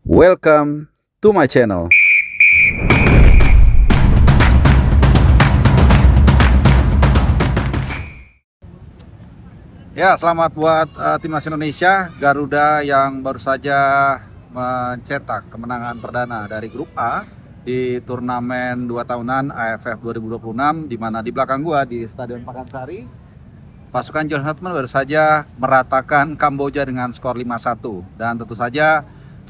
Welcome to my channel. Ya, selamat buat timnas Indonesia Garuda yang baru saja mencetak kemenangan perdana dari grup A di turnamen 2 tahunan AFF 2026, di mana di belakang gua di Stadion Pakansari pasukan John Hartman baru saja meratakan Kamboja dengan skor 5-1. Dan tentu saja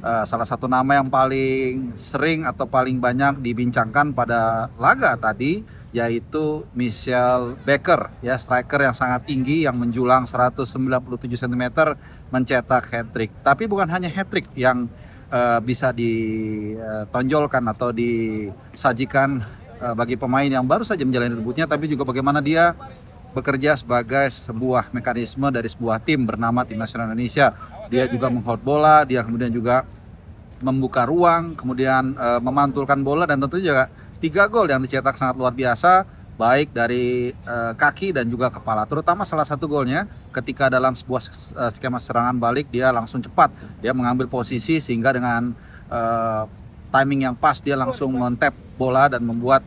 salah satu nama yang paling sering atau paling banyak dibincangkan pada laga tadi yaitu Michel Becker, ya, striker yang sangat tinggi yang menjulang 197 cm mencetak hat-trick. Tapi bukan hanya hat-trick yang bisa ditonjolkan atau disajikan bagi pemain yang baru saja menjalani debutnya, tapi juga bagaimana dia bekerja sebagai sebuah mekanisme dari sebuah tim bernama Tim Nasional Indonesia. Dia juga menghold bola, dia kemudian juga membuka ruang, kemudian memantulkan bola, dan tentu juga 3 gol yang dicetak sangat luar biasa, baik dari kaki dan juga kepala. Terutama salah satu golnya ketika dalam sebuah skema serangan balik dia langsung cepat, dia mengambil posisi sehingga dengan timing yang pas dia langsung men-tap bola dan membuat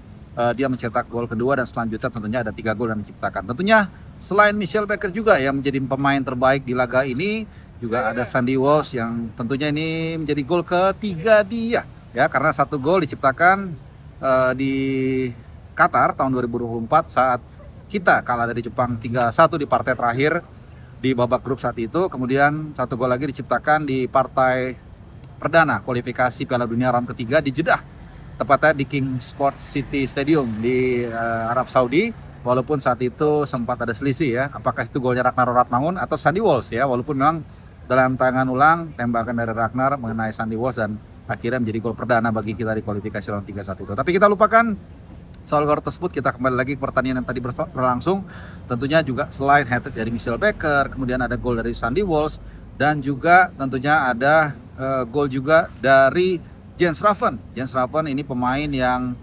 dia mencetak gol kedua, dan selanjutnya tentunya ada 3 gol yang diciptakan. Tentunya selain Michel Becker juga yang menjadi pemain terbaik di laga ini, juga ada Sandy Walsh yang tentunya ini menjadi gol ketiga dia, ya, karena 1 gol diciptakan di Qatar tahun 2024 saat kita kalah dari Jepang 3-1 di partai terakhir di babak grup saat itu. Kemudian 1 gol lagi diciptakan di partai perdana kualifikasi Piala Dunia round ketiga di Jeddah, tepatnya di King Sport City Stadium di Arab Saudi. Walaupun saat itu sempat ada selisih, ya, apakah itu golnya Ragnar Ratmangun atau Sandy Walsh, ya, walaupun memang dalam tayangan ulang tembakan dari Ragnar mengenai Sandy Walsh dan akhirnya menjadi gol perdana bagi kita di kualifikasi round 3-1 itu. Tapi kita lupakan soal gol tersebut, kita kembali lagi ke pertandingan yang tadi berlangsung. Tentunya juga selain hat-trick dari Michel Becker, kemudian ada gol dari Sandy Walsh, dan juga tentunya ada gol juga dari Jens Raven. Jens Raven ini pemain yang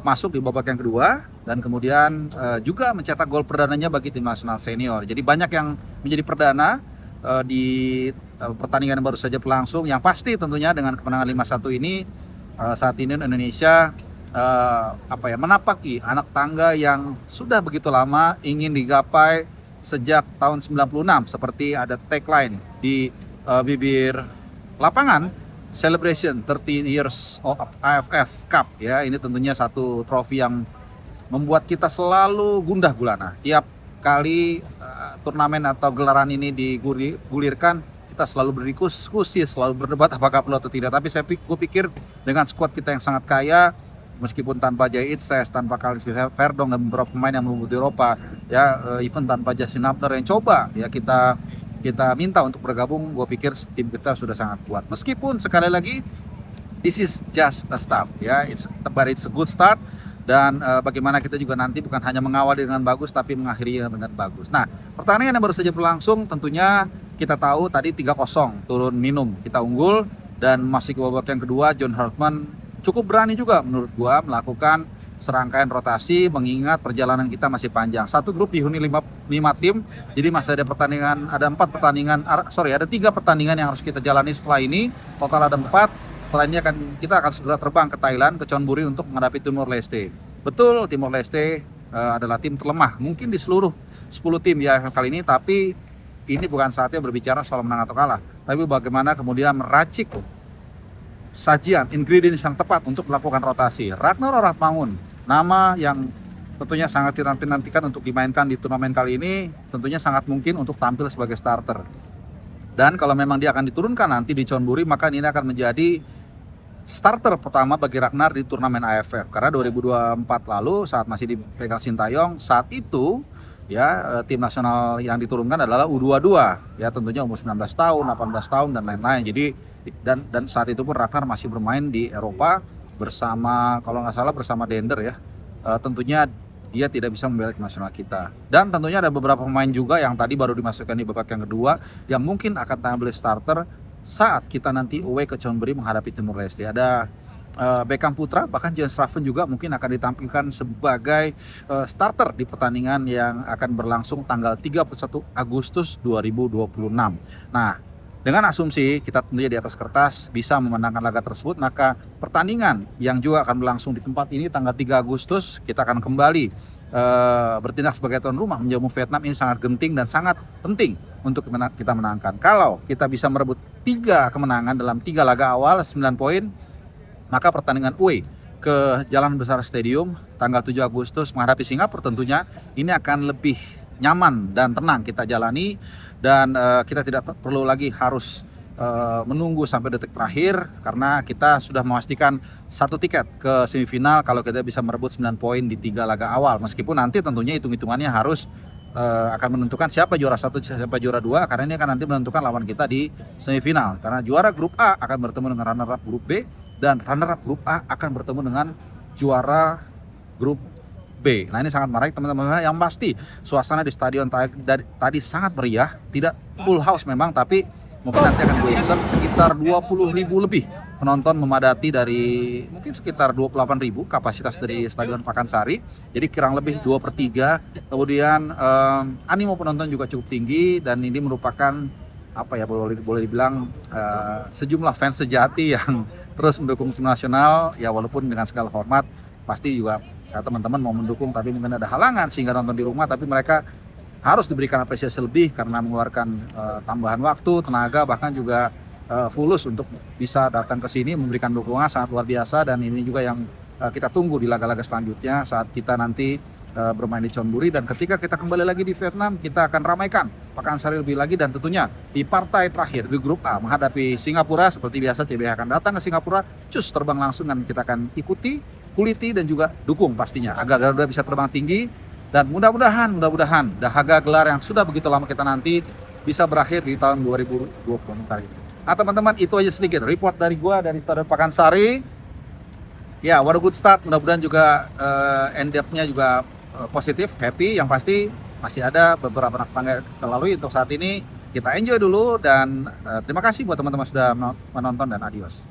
masuk di babak yang kedua dan kemudian juga mencetak gol perdananya bagi tim nasional senior. Jadi banyak yang menjadi perdana di pertandingan yang baru saja berlangsung. Yang pasti tentunya dengan kemenangan 5-1 ini saat ini Indonesia menapaki anak tangga yang sudah begitu lama ingin digapai sejak tahun 96, seperti ada tagline di bibir lapangan, Celebration 30 Years of AFF Cup, ya. Ini tentunya satu trofi yang membuat kita selalu gundah gulana. Tiap kali turnamen atau gelaran ini digulirkan, kita selalu berdiskusi, selalu berdebat apakah perlu atau tidak. Tapi saya pikir dengan skuad kita yang sangat kaya, meskipun tanpa Jay Itzes, tanpa Khalif Verdong dan beberapa pemain yang merebut Eropa, ya, even tanpa Justin Hubner yang coba, ya, kita minta untuk bergabung, gue pikir tim kita sudah sangat kuat. Meskipun sekali lagi this is just a start, ya, it's a good start. Dan bagaimana kita juga nanti bukan hanya mengawali dengan bagus tapi mengakhiri dengan bagus. Nah, pertandingan yang baru saja berlangsung tentunya kita tahu tadi 3-0 turun minum, kita unggul, dan masih ke babak yang kedua John Hartman cukup berani juga menurut gua melakukan serangkaian rotasi, mengingat perjalanan kita masih panjang. Satu grup dihuni 5 tim, jadi masih ada pertandingan, ada 3 pertandingan yang harus kita jalani setelah ini. Total ada 4. Setelah ini kita akan segera terbang ke Thailand, ke Chonburi untuk menghadapi Timor Leste. Betul, Timor Leste adalah tim terlemah mungkin di seluruh 10 tim di AFF kali ini, tapi ini bukan saatnya berbicara soal menang atau kalah, tapi bagaimana kemudian meracik sajian, ingredients yang tepat untuk melakukan rotasi. Ragnar Ratmangun, nama yang tentunya sangat dinantikan untuk dimainkan di turnamen kali ini, tentunya sangat mungkin untuk tampil sebagai starter. Dan kalau memang dia akan diturunkan nanti di Chonburi, maka ini akan menjadi starter pertama bagi Ragnar di turnamen AFF. Karena 2024 lalu saat masih dipegang Sintayong, saat itu, ya, tim nasional yang diturunkan adalah U22, ya, tentunya umur 19 tahun, 18 tahun dan lain-lain. Jadi dan saat itu pun Ragnar masih bermain di Eropa bersama, kalau nggak salah bersama Dender, ya. Tentunya dia tidak bisa membela tim nasional kita. Dan tentunya ada beberapa pemain juga yang tadi baru dimasukkan di babak yang kedua yang mungkin akan tampil starter saat kita nanti away ke Chonburi menghadapi Timor Leste. Ada Beckham Putra, bahkan Jens Raven juga mungkin akan ditampilkan sebagai starter di pertandingan yang akan berlangsung tanggal 31 Agustus 2026. Nah, Dengan asumsi kita tentunya di atas kertas bisa memenangkan laga tersebut, maka pertandingan yang juga akan berlangsung di tempat ini tanggal 3 Agustus kita akan kembali bertindak sebagai tuan rumah menjamu Vietnam. Ini sangat genting dan sangat penting untuk kita menangkan. Kalau kita bisa merebut 3 kemenangan dalam 3 laga awal 9 poin, maka pertandingan away ke Jalan Besar Stadium tanggal 7 Agustus menghadapi Singapura tentunya ini akan lebih nyaman dan tenang kita jalani, dan kita tidak perlu lagi harus menunggu sampai detik terakhir karena kita sudah memastikan 1 tiket ke semifinal kalau kita bisa merebut 9 poin di 3 laga awal. Meskipun nanti tentunya hitung-hitungannya harus akan menentukan siapa juara 1, siapa juara 2, karena ini akan nanti menentukan lawan kita di semifinal. Karena juara grup A akan bertemu dengan runner up grup B, dan runner up grup A akan bertemu dengan juara grup B. Nah, ini sangat menarik teman-teman. Yang pasti suasana di stadion tadi sangat meriah, tidak full house memang, tapi mungkin nanti akan gue insert sekitar 20.000 lebih penonton memadati dari mungkin sekitar 28.000 kapasitas dari Stadion Pakansari. Jadi kurang lebih 2/3. Kemudian animo penonton juga cukup tinggi, dan ini merupakan apa ya, boleh dibilang sejumlah fans sejati yang terus mendukung tim nasional ya, walaupun dengan segala hormat pasti juga teman-teman mau mendukung tapi mungkin ada halangan sehingga nonton di rumah, tapi mereka harus diberikan apresiasi lebih karena mengeluarkan tambahan waktu, tenaga, bahkan juga fulus untuk bisa datang ke sini memberikan dukungan sangat luar biasa. Dan ini juga yang kita tunggu di laga-laga selanjutnya saat kita nanti bermain di Chonburi, dan ketika kita kembali lagi di Vietnam kita akan ramaikan Pakansari lebih lagi, dan tentunya di partai terakhir di grup A menghadapi Singapura seperti biasa CBH akan datang ke Singapura, cus terbang langsung, dan kita akan ikuti, kuliti, dan juga dukung pastinya agar Garuda bisa terbang tinggi, dan mudah-mudahan dahaga gelar yang sudah begitu lama kita nanti bisa berakhir di tahun 2020 kali ini. Nah teman-teman, itu aja sedikit report dari gua dari Stadion Pakansari. Ya, what a good start. Mudah-mudahan juga end up-nya juga positif, happy. Yang pasti masih ada beberapa tangga terlalui. Untuk saat ini kita enjoy dulu, dan terima kasih buat teman-teman sudah menonton, dan adios.